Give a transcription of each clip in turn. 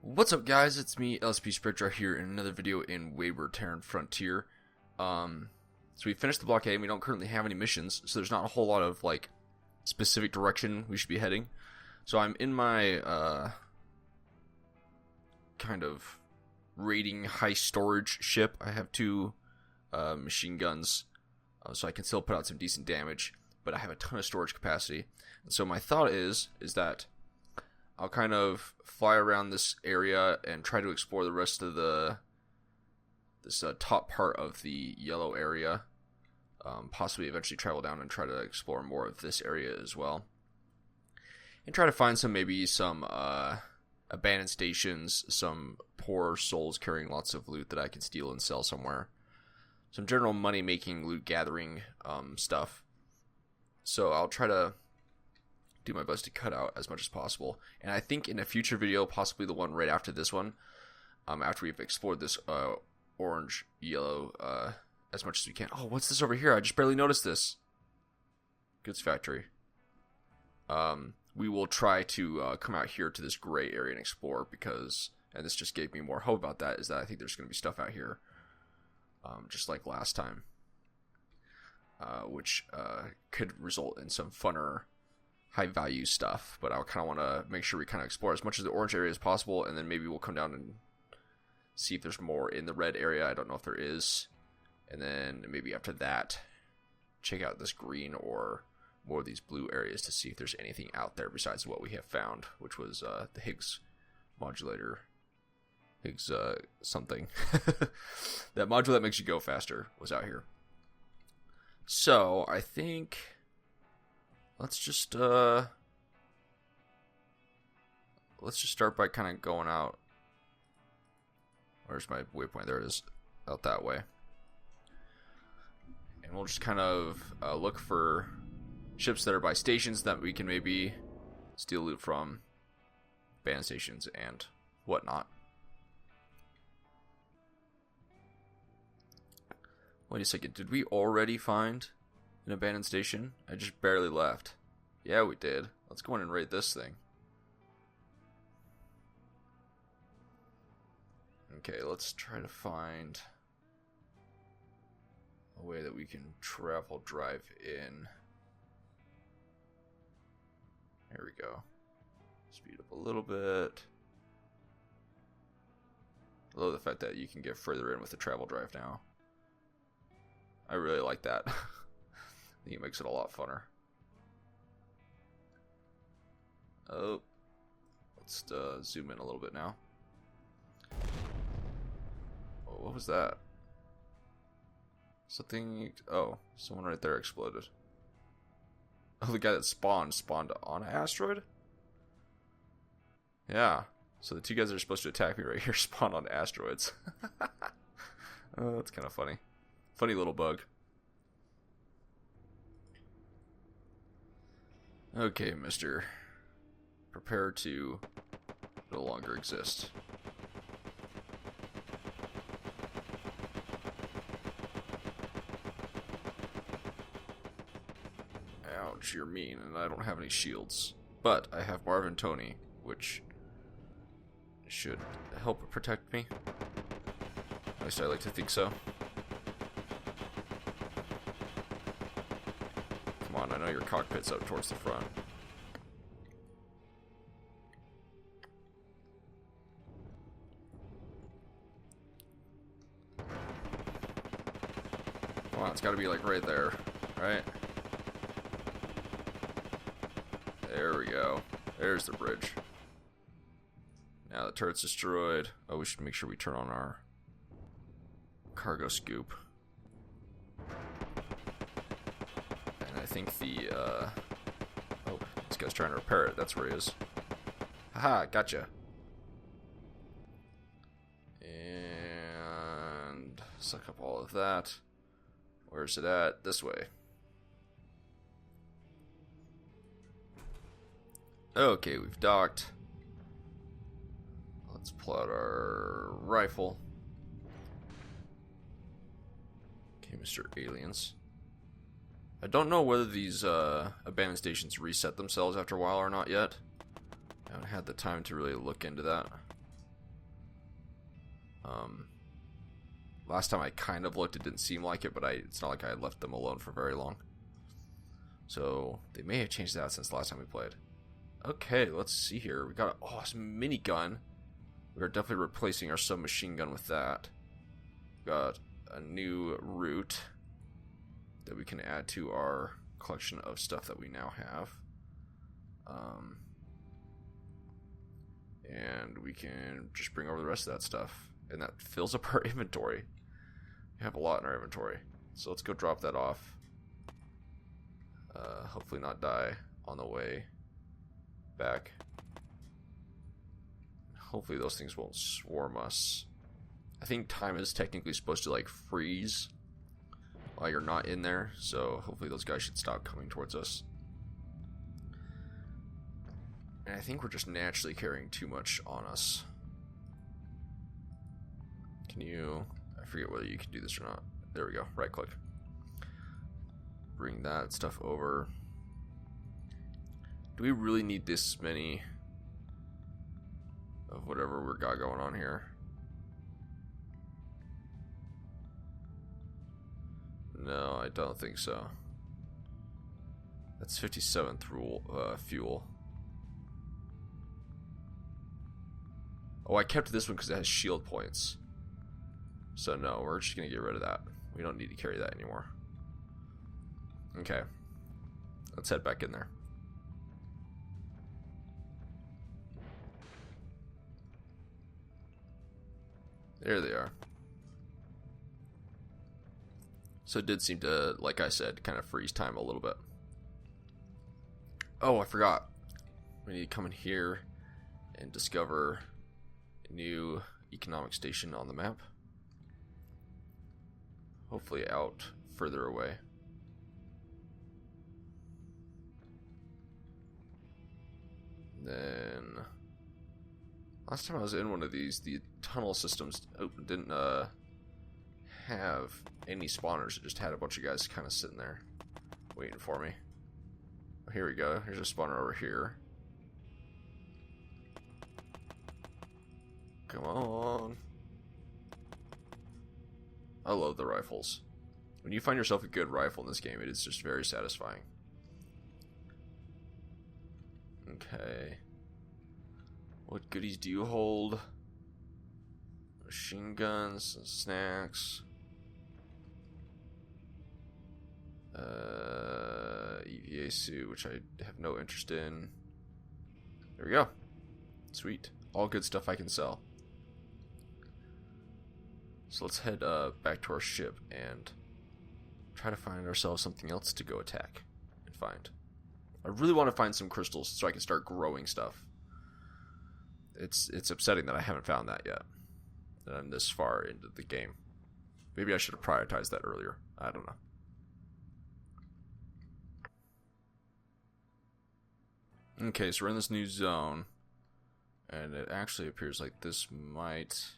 What's up, guys? It's me, LSP Spectrar, here in another video in Wayward Terran Frontier. So we finished the blockade, and we don't currently have any missions, so there's not a whole lot of, specific direction we should be heading. So I'm in my, kind of raiding high storage ship. I have two, machine guns, so I can still put out some decent damage, but I have a ton of storage capacity. And so my thought is that I'll kind of fly around this area and try to explore the rest of this top part of the yellow area. Possibly eventually travel down and try to explore more of this area as well. And try to find maybe some abandoned stations, some poor souls carrying lots of loot that I can steal and sell somewhere. Some general money-making, loot-gathering stuff. So I'll try to do my best to cut out as much as possible. And I think in a future video, possibly the one right after this one, after we've explored this orange, yellow, as much as we can. Oh, what's this over here? I just barely noticed this. Goods factory. We will try to come out here to this gray area and explore because, and this just gave me more hope about that, is that I think there's going to be stuff out here, just like last time, which could result in some funner, high value stuff. But I kind of want to make sure we kind of explore as much of the orange area as possible, and then maybe we'll come down and see if there's more in the red area. I don't know if there is. And then maybe after that, check out this green or more of these blue areas to see if there's anything out there besides what we have found, which was the Higgs modulator. Higgs something. That module that makes you go faster was out here. So I think let's just start by kind of going out. Where's my waypoint? There it is. Out that way. And we'll just kind of look for ships that are by stations that we can maybe steal loot from, band stations and whatnot. Wait a second, did we already find an abandoned station? I just barely left. Yeah, we did. Let's go in and raid this thing. Okay, let's try to find a way that we can drive in. There we go. Speed up a little bit. I love the fact that you can get further in with the travel drive now. I really like that. I think it makes it a lot funner. Oh, let's zoom in a little bit now. Oh, what was that? Something. Oh, someone right there exploded. Oh, the guy that spawned on an asteroid? Yeah. So the two guys that are supposed to attack me right here spawned on asteroids. Oh, that's kind of funny. Funny little bug. Okay, mister. Prepare to no longer exist. Ouch, you're mean, and I don't have any shields. But I have Marvin Tony, which should help protect me. At least I like to think so. Come on, I know your cockpit's up towards the front. Come on, it's gotta be like right there, right? There we go. There's the bridge. Now the turret's destroyed. Oh, we should make sure we turn on our cargo scoop. And I think the, oh, this guy's trying to repair it. That's where he is. Haha, gotcha. And suck up all of that. Where's it at? This way. Okay, we've docked. Let's pull out our rifle. Okay, Mr. Aliens. I don't know whether these abandoned stations reset themselves after a while or not yet. I haven't had the time to really look into that. Last time I kind of looked, it didn't seem like it, but it's not like I left them alone for very long. So they may have changed that since the last time we played. Okay, let's see here. We got an awesome minigun. We're definitely replacing our submachine gun with that. Got a new route that we can add to our collection of stuff that we now have. And we can just bring over the rest of that stuff. And that fills up our inventory. We have a lot in our inventory. So let's go drop that off. Hopefully not die on the way back. Hopefully those things won't swarm us. I think time is technically supposed to like freeze while you're not in there, so hopefully those guys should stop coming towards us. And I think we're just naturally carrying too much on us. Can you... I forget whether you can do this or not. There we go. Right click. Bring that stuff over. Do we really need this many of whatever we got going on here? No, I don't think so. That's 57th fuel. Oh, I kept this one because it has shield points. So no, we're just going to get rid of that. We don't need to carry that anymore. Okay. Let's head back in there. There they are. So it did seem to, like I said, kind of freeze time a little bit. Oh, I forgot. We need to come in here and discover a new economic station on the map. Hopefully out further away. Then last time I was in one of these, the tunnel systems didn't have any spawners. It just had a bunch of guys kind of sitting there waiting for me. Oh, here we go. Here's a spawner over here. Come on. I love the rifles. When you find yourself a good rifle in this game, it is just very satisfying. Okay. What goodies do you hold? Machine guns, and snacks. EVA suit, which I have no interest in. There we go. Sweet. All good stuff I can sell. So let's head back to our ship and try to find ourselves something else to go attack and find. I really want to find some crystals so I can start growing stuff. It's upsetting that I haven't found that yet. That I'm this far into the game. Maybe I should have prioritized that earlier. I don't know. Okay, so we're in this new zone. And it actually appears like this might...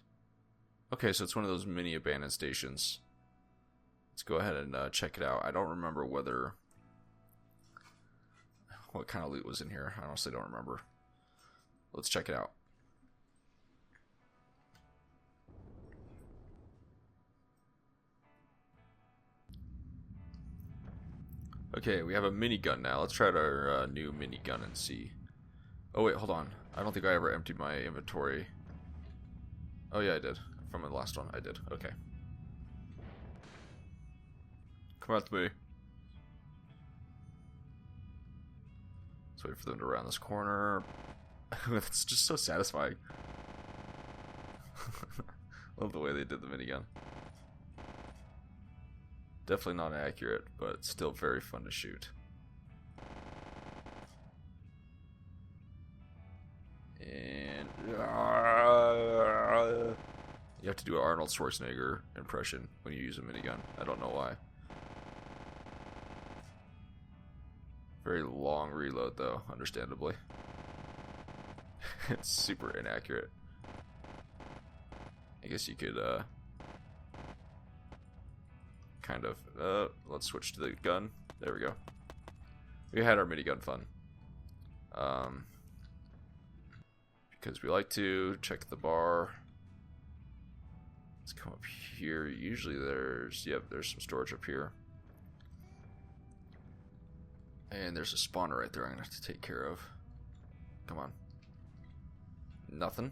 Okay, so it's one of those mini abandoned stations. Let's go ahead and check it out. I don't remember what kind of loot was in here. I honestly don't remember. Let's check it out. Okay, we have a minigun now. Let's try out our new minigun and see. Oh wait, hold on. I don't think I ever emptied my inventory. Oh yeah, I did. From the last one, I did. Okay. Come out to me. Let's wait for them to round this corner. It's just so satisfying. Love the way they did the minigun. Definitely not accurate, but still very fun to shoot. And you have to do an Arnold Schwarzenegger impression when you use a minigun. I don't know why. Very long reload though, understandably. It's super inaccurate. I guess you could kind of let's switch to the gun. There we go. We had our minigun fun. Because we like to check the bar. Let's come up here. Usually there's some storage up here. And there's a spawner right there I'm going to have to take care of. Come on. Nothing.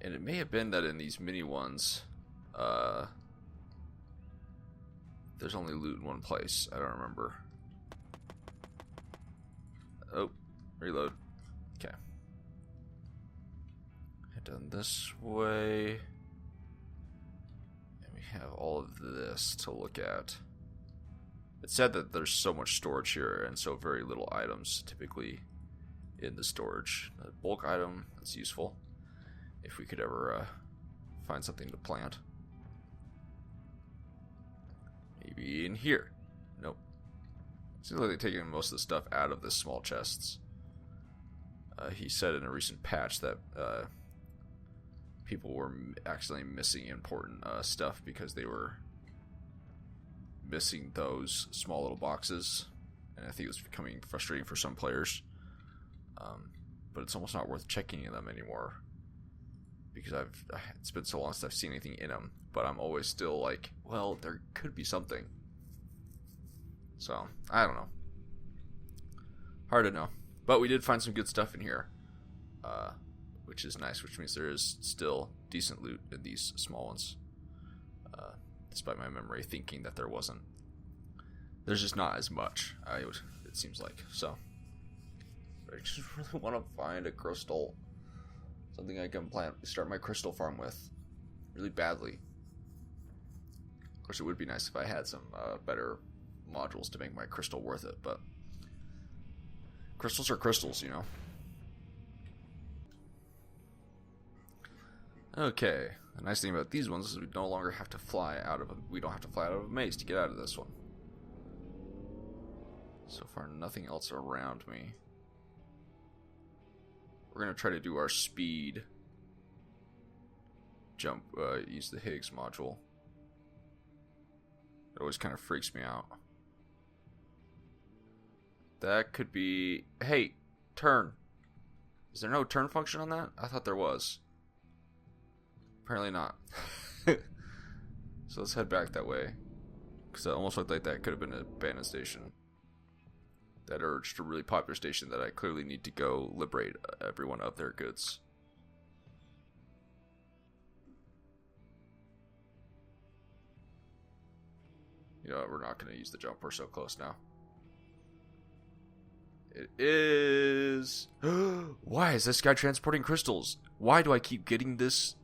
And it may have been that in these mini ones, there's only loot in one place. I don't remember. Oh, reload. Okay. Head down this way. And we have all of this to look at. It said that there's so much storage here and so very little items typically in the storage. A bulk item, that's useful. If we could ever find something to plant. Maybe in here. Nope. Seems like they're taking most of the stuff out of the small chests. He said in a recent patch that people were accidentally missing important stuff because they were missing those small little boxes, and I think it was becoming frustrating for some players. But it's almost not worth checking in them anymore because it's been so long since I've seen anything in them. But I'm always still like, well, there could be something. So I don't know. Hard to know. But we did find some good stuff in here, which is nice. Which means there is still decent loot in these small ones. Despite my memory thinking that there wasn't. There's just not as much, it seems like. So, I just really want to find a crystal. Something I can start my crystal farm with. Really badly. Of course, it would be nice if I had some better modules to make my crystal worth it, but crystals are crystals, you know. Okay, the nice thing about these ones is we no longer have to fly out of we don't have to fly out of a maze to get out of this one. So far, nothing else around me. We're gonna try to do our speed jump. Use the Higgs module. It always kind of freaks me out. That could be. Hey, turn. Is there no turn function on that? I thought there was. Apparently not. So let's head back that way. Because it almost looked like that could have been an abandoned station. That urged a really popular station that I clearly need to go liberate everyone of their goods. You know what, we're not going to use the jump. We're so close now. It is... Why is this guy transporting crystals? Why do I keep getting this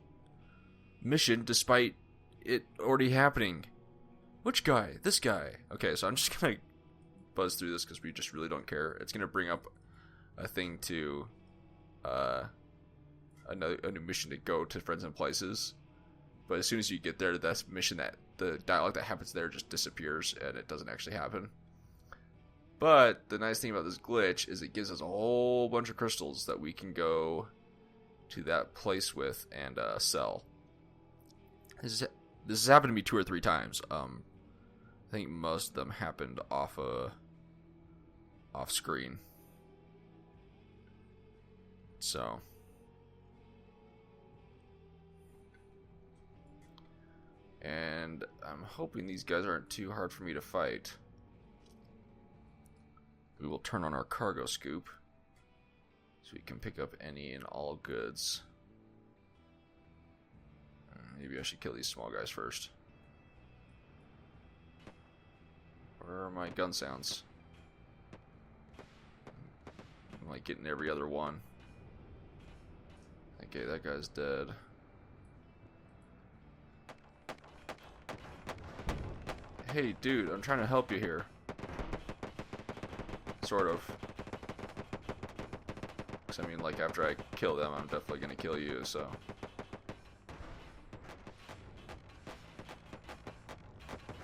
mission despite it already happening? Which guy? This guy. Okay, so I'm just gonna buzz through this because we just really don't care. It's gonna bring up a thing to a new mission to go to friends and places, but as soon as you get there, that mission, that the dialogue that happens there just disappears and it doesn't actually happen. But the nice thing about this glitch is it gives us a whole bunch of crystals that we can go to that place with and sell. This has happened to me 2 or 3 times. I think most of them happened off screen. So, and I'm hoping these guys aren't too hard for me to fight. We will turn on our cargo scoop so we can pick up any and all goods. Maybe I should kill these small guys first. Where are my gun sounds? I'm like getting every other one. Okay, that guy's dead. Hey, dude, I'm trying to help you here. Sort of. Because, I mean, like, after I kill them, I'm definitely going to kill you, so...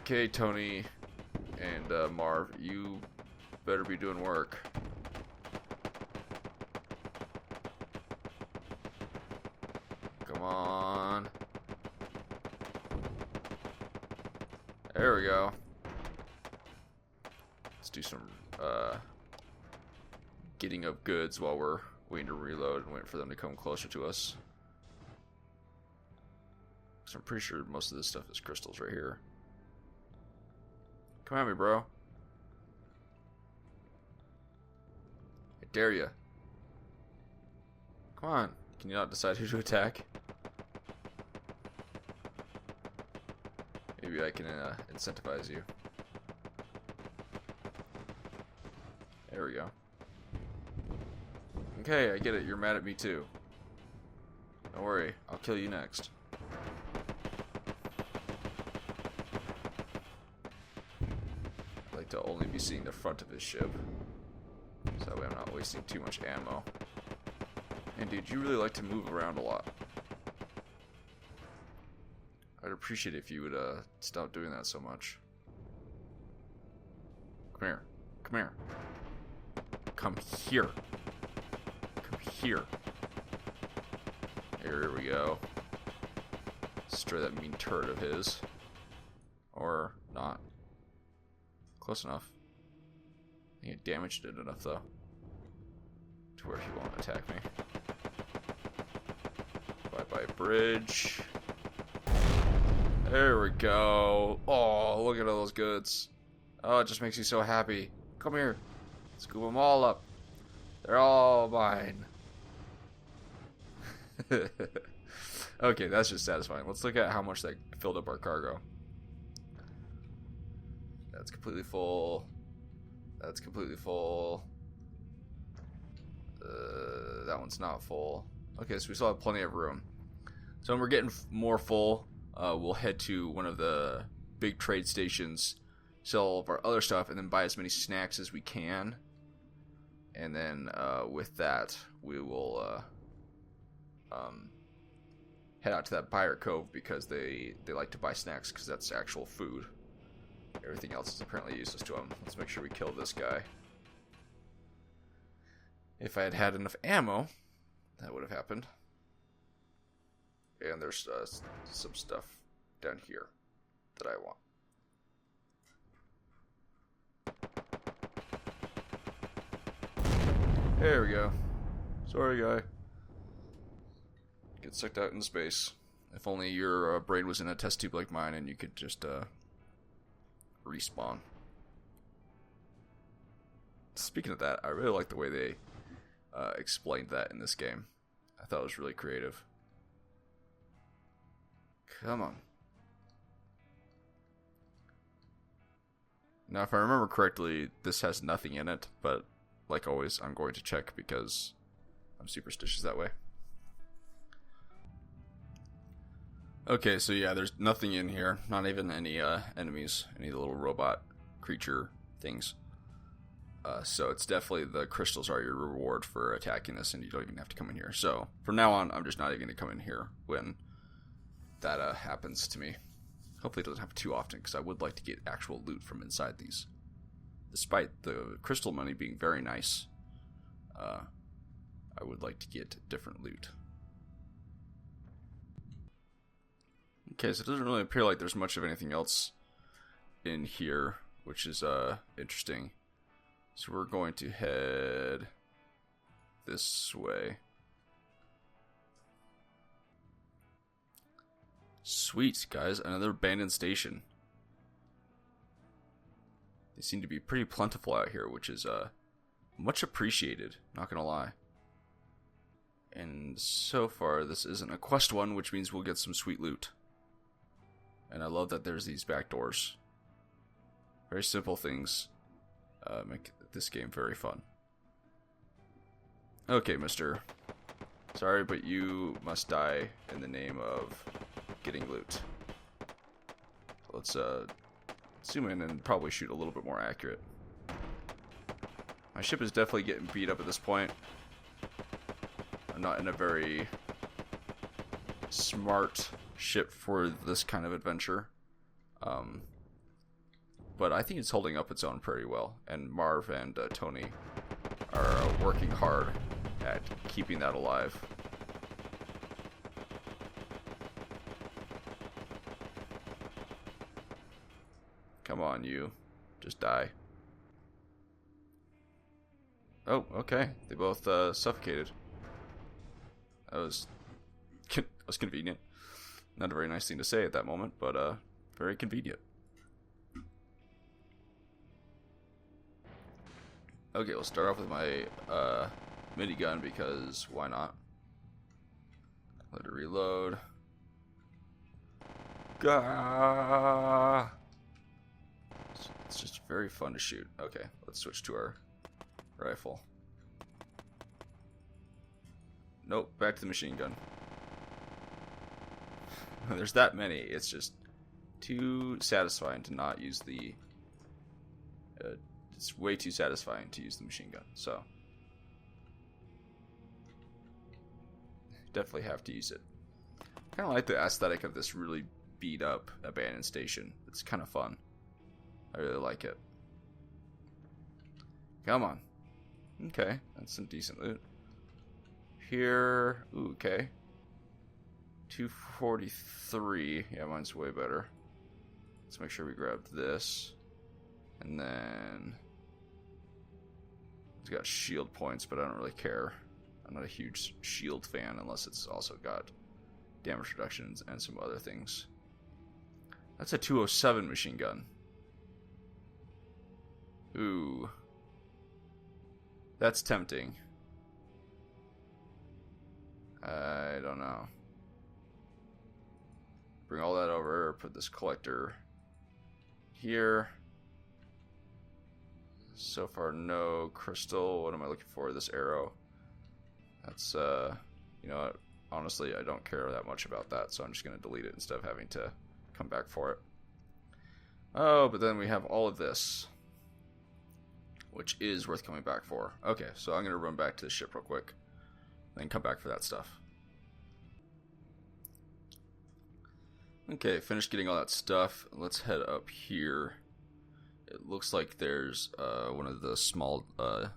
Okay, Tony and Marv, you better be doing work. Come on. There we go. Let's do some getting of goods while we're waiting to reload and wait for them to come closer to us. Because I'm pretty sure most of this stuff is crystals right here. Come at me, bro. I dare ya. Come on. Can you not decide who to attack? Maybe I can incentivize you. There we go. Okay, I get it. You're mad at me too. Don't worry. I'll kill you next. I'd like to only be seeing the front of his ship. So that way I'm not wasting too much ammo. And dude, you really like to move around a lot. I'd appreciate it if you would stop doing that so much. Come here. Come here. Come here. Come here. Here we go. Destroy that mean turret of his. Or not. Close enough. I think it damaged it enough though. To where he won't attack me. Bye-bye bridge. There we go. Oh, look at all those goods. Oh, it just makes you so happy. Come here. Scoop them all up. They're all mine. Okay, that's just satisfying. Let's look at how much that filled up our cargo. That's completely full. That's completely full. That one's not full. Okay, so we still have plenty of room. So when we're getting more full, we'll head to one of the big trade stations, sell all of our other stuff, and then buy as many snacks as we can. And then with that, we will head out to that buyer cove because they like to buy snacks because that's actual food. Everything else is apparently useless to them. Let's make sure we kill this guy. If I had had enough ammo, that would have happened. And there's some stuff down here that I want. There we go. Sorry, guy. Get sucked out in space. If only your brain was in a test tube like mine and you could just respawn. Speaking of that, I really like the way they explained that in this game. I thought it was really creative. Come on. Now, if I remember correctly, this has nothing in it, but like always, I'm going to check because I'm superstitious that way. Okay, so yeah, there's nothing in here. Not even any enemies, any little robot creature things. So it's definitely the crystals are your reward for attacking this, and you don't even have to come in here. So from now on, I'm just not even going to come in here when that happens to me. Hopefully it doesn't happen too often, because I would like to get actual loot from inside these. Despite the crystal money being very nice, I would like to get different loot. Okay, so it doesn't really appear like there's much of anything else in here, which is interesting. So we're going to head this way. Sweet, guys, another abandoned station. They seem to be pretty plentiful out here, which is much appreciated, not gonna lie. And so far, this isn't a quest one, which means we'll get some sweet loot. And I love that there's these back doors. Very simple things make this game very fun. Okay, mister. Sorry, but you must die in the name of getting loot. Let's zoom in and probably shoot a little bit more accurate. My ship is definitely getting beat up at this point. I'm not in a very smart ship for this kind of adventure. But I think it's holding up its own pretty well. And Marv and Tony are working hard at keeping that alive. Come on, you. Just die. Oh, okay. They both suffocated. That was convenient. Not a very nice thing to say at that moment, but very convenient. Okay, we'll start off with my minigun because why not? Let it reload. Gah! It's just very fun to shoot. Okay, let's switch to our rifle. Nope, back to the machine gun. There's that many. It's just too satisfying to not use the... it's way too satisfying to use the machine gun, so... definitely have to use it. I kind of like the aesthetic of this really beat up abandoned station. It's kind of fun. I really like it. Come on. Okay, that's some decent loot. Here, ooh, okay. 243. Yeah, mine's way better. Let's make sure we grab this. And then... it's got shield points, but I don't really care. I'm not a huge shield fan unless it's also got damage reductions and some other things. That's a 207 machine gun. Ooh. That's tempting. I don't know. Bring all that over, put this collector here. So far, no crystal. What am I looking for? This arrow. That's, you know what? Honestly, I don't care that much about that, so I'm just going to delete it instead of having to come back for it. Oh, but then we have all of this, which is worth coming back for. Okay, so I'm going to run back to the ship real quick, then come back for that stuff. Okay, finished getting all that stuff. Let's head up here. It looks like there's one of the small... I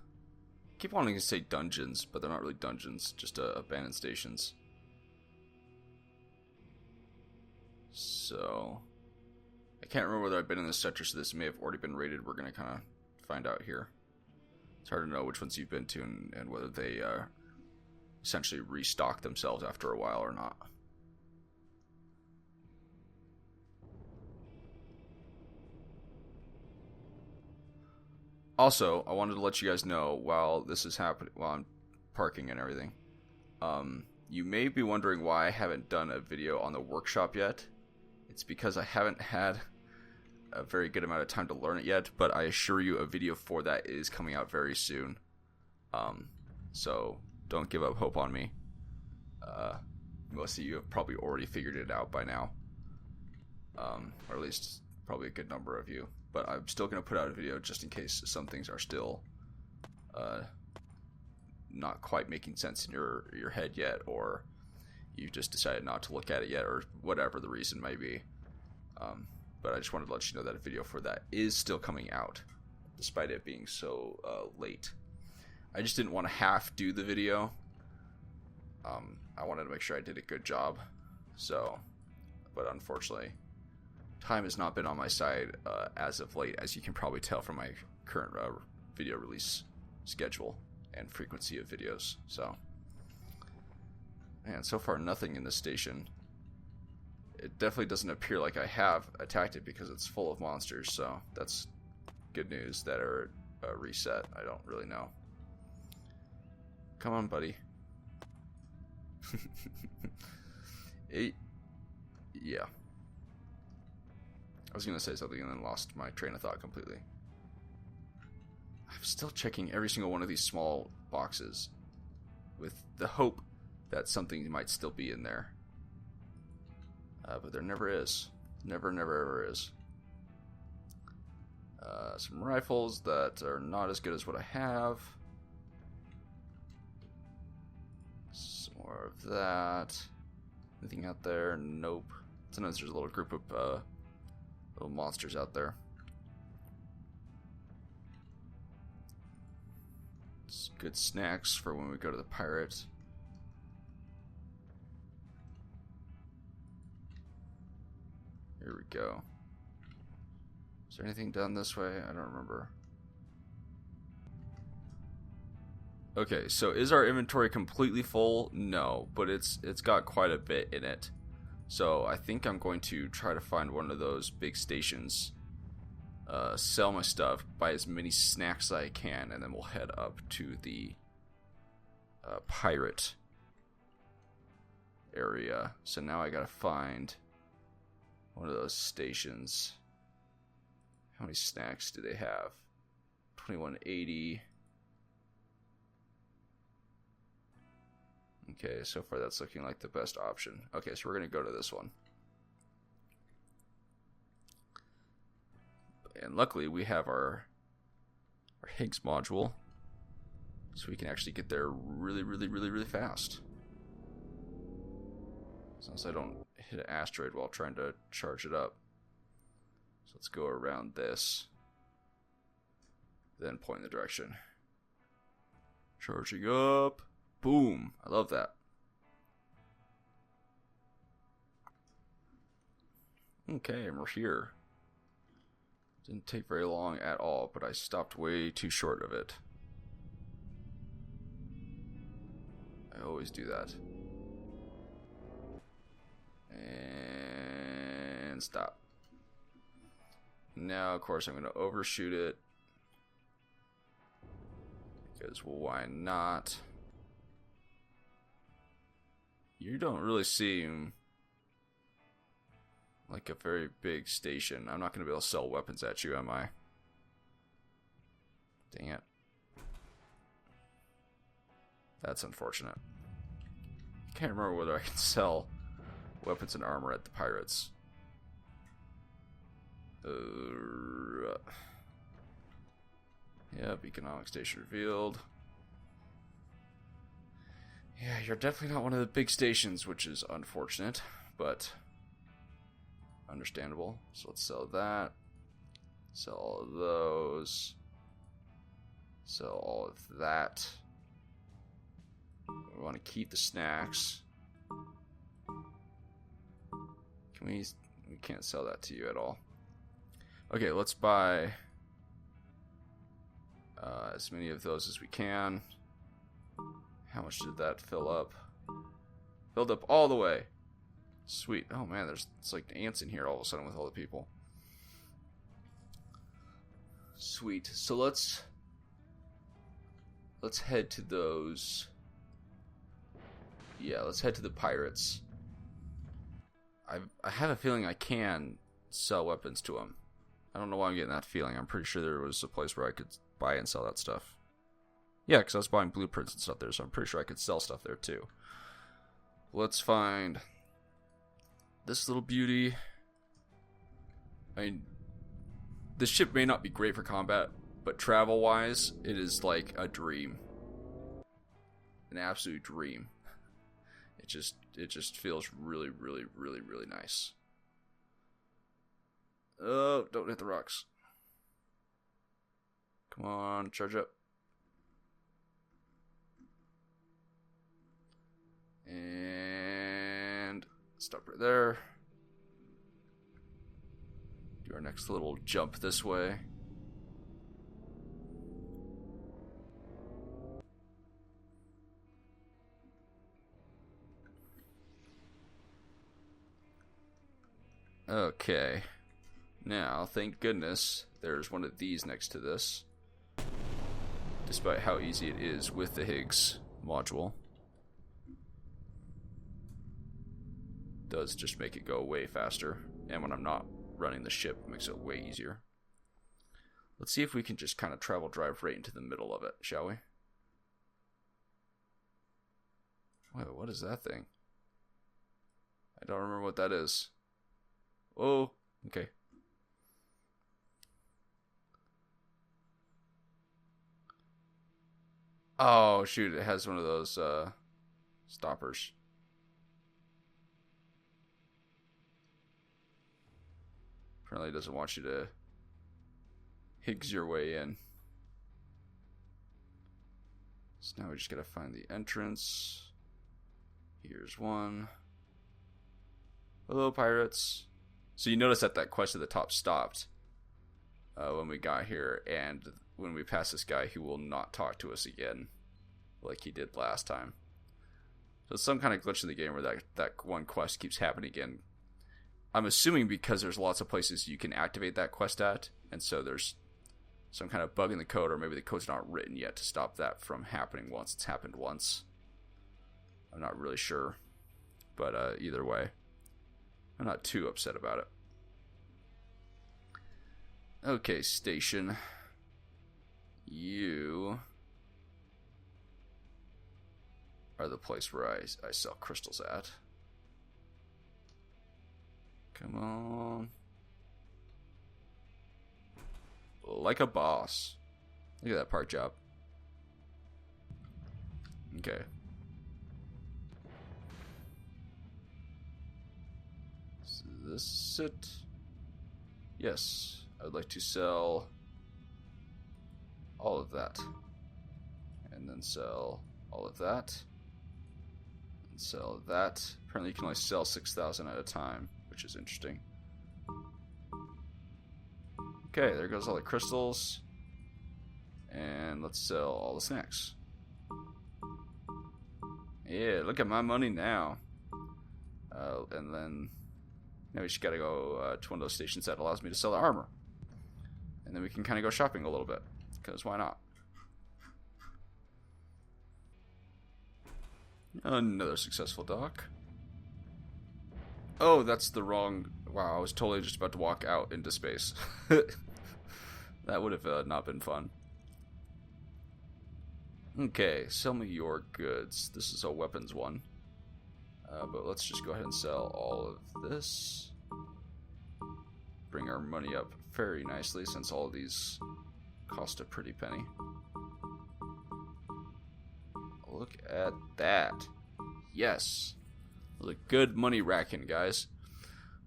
keep wanting to say dungeons, but they're not really dungeons, just abandoned stations. So, I can't remember whether I've been in this sector, so this may have already been raided. We're going to kind of find out here. It's hard to know which ones you've been to and whether they essentially restock themselves after a while or not. Also, I wanted to let you guys know while this is happening, while I'm parking and everything, you may be wondering why I haven't done a video on the workshop yet. It's because I haven't had a very good amount of time to learn it yet, but I assure you a video for that is coming out very soon. So don't give up hope on me. Most of you have probably already figured it out by now. Or at least probably a good number of you. But I'm still going to put out a video just in case some things are still not quite making sense in your head yet, or you've just decided not to look at it yet, or whatever the reason may be. But I just wanted to let you know that a video for that is still coming out, despite it being so late. I just didn't want to half do the video. I wanted to make sure I did a good job. So, but unfortunately, time has not been on my side as of late, as you can probably tell from my current video release schedule and frequency of videos. So, and so far nothing in this station. It definitely doesn't appear like I have attacked it because it's full of monsters, so that's good news that are reset. I don't really know. Come on, buddy. Yeah. I was going to say something and then lost my train of thought completely. I'm still checking every single one of these small boxes with the hope that something might still be in there. But there never is. Never, ever is. Some rifles that are not as good as what I have. Some more of that. Anything out there? Nope. Sometimes there's a little group of little monsters out there. It's good snacks for when we go to the pirate. Here we go. Is there anything done this way? I don't remember. Okay, so is our inventory completely full? No, but it's got quite a bit in it. So I think I'm going to try to find one of those big stations, sell my stuff, buy as many snacks as I can, and then we'll head up to the pirate area. So now I gotta find one of those stations. How many snacks do they have? 2180. Okay, so far that's looking like the best option. Okay, so we're gonna go to this one. And luckily we have our Higgs module, so we can actually get there really fast. As long as I don't hit an asteroid while trying to charge it up. So let's go around this, then point in the direction. Charging up. Boom. I love that. Okay, and we're here. Didn't take very long at all, but I stopped way too short of it. I always do that. And stop. Now, of course, I'm going to overshoot it. Because why not? You don't really seem like a very big station. I'm not going to be able to sell weapons at you, am I? Dang it. That's unfortunate. Can't remember whether I can sell weapons and armor at the pirates. Yep, economic station revealed. Yeah, you're definitely not one of the big stations, which is unfortunate, but understandable. So let's sell that. Sell all of those. Sell all of that. We want to keep the snacks. Can we can't sell that to you at all. Okay, let's buy as many of those as we can. How much did that fill up? Filled up all the way. Sweet. Oh man, it's like ants in here all of a sudden with all the people. Sweet. So let's head to those. Yeah, let's head to the pirates. I have a feeling I can sell weapons to them. I don't know why I'm getting that feeling. I'm pretty sure there was a place where I could buy and sell that stuff. Yeah, because I was buying blueprints and stuff there, so I'm pretty sure I could sell stuff there too. Let's find this little beauty. I mean, this ship may not be great for combat, but travel-wise, it is like a dream. An absolute dream. It just feels really nice. Oh, don't hit the rocks. Come on, charge up. And stop right there. Do our next little jump this way. Okay. Now, thank goodness, there's one of these next to this. Despite how easy it is with the Higgs module. Does just make it go way faster. And when I'm not running the ship, it makes it way easier. Let's see if we can just kind of travel drive right into the middle of it, shall we? Wait, what is that thing? I don't remember what that is. Oh, okay. Oh, shoot, it has one of those stoppers. Apparently it doesn't want you to Higgs your way in. So now we just gotta find the entrance. Here's one. Hello, pirates. So you notice that quest at the top stopped when we got here, and when we pass this guy, he will not talk to us again like he did last time. So it's some kind of glitch in the game where that one quest keeps happening again. I'm assuming because there's lots of places you can activate that quest at, and so there's some kind of bug in the code, or maybe the code's not written yet to stop that from happening once it's happened once. I'm not really sure. But either way, I'm not too upset about it. Okay, station. You are the place where I sell crystals at. Come on. Like a boss. Look at that park job. Okay. Is this it? Yes. I would like to sell all of that. And then sell all of that. And sell that. Apparently you can only sell 6,000 at a time, which is interesting. Okay, there goes all the crystals. And let's sell all the snacks. Yeah, look at my money now. And then now we just gotta go to one of those stations that allows me to sell the armor. And then we can kind of go shopping a little bit. Because why not? Another successful dock. Oh, that's the wrong... Wow, I was totally just about to walk out into space. That would have not been fun. Okay, sell me your goods. This is a weapons one. But let's just go ahead and sell all of this. Bring our money up very nicely since all of these cost a pretty penny. Look at that. Yes. A good money racking, guys.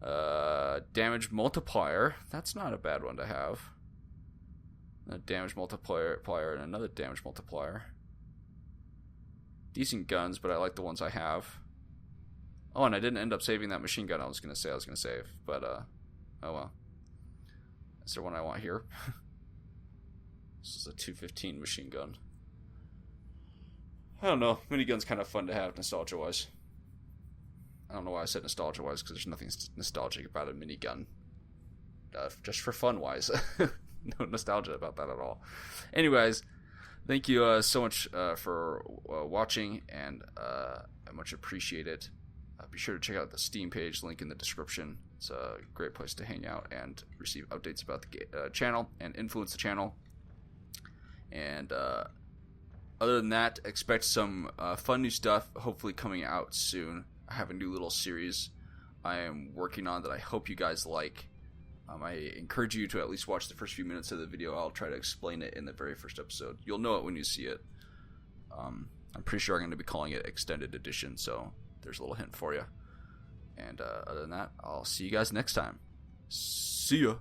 Damage multiplier. That's not a bad one to have. A damage multiplier and another damage multiplier. Decent guns, but I like the ones I have. Oh, and I didn't end up saving that machine gun I was going to save. But, oh well. Is there one I want here? This is a 215 machine gun. I don't know. Minigun's kind of fun to have, nostalgia-wise. I don't know why I said nostalgia-wise, because there's nothing nostalgic about a minigun. Just for fun-wise. No nostalgia about that at all. Anyways, thank you so much for watching, and I much appreciate it. Be sure to check out the Steam page, link in the description. It's a great place to hang out and receive updates about the channel and influence the channel. And other than that, expect some fun new stuff hopefully coming out soon. I have a new little series I am working on that I hope you guys like. I encourage you to at least watch the first few minutes of the video. I'll try to explain it in the very first episode. You'll know it when you see it. I'm pretty sure I'm going to be calling it Extended Edition, so there's a little hint for you. And other than that, I'll see you guys next time. See ya!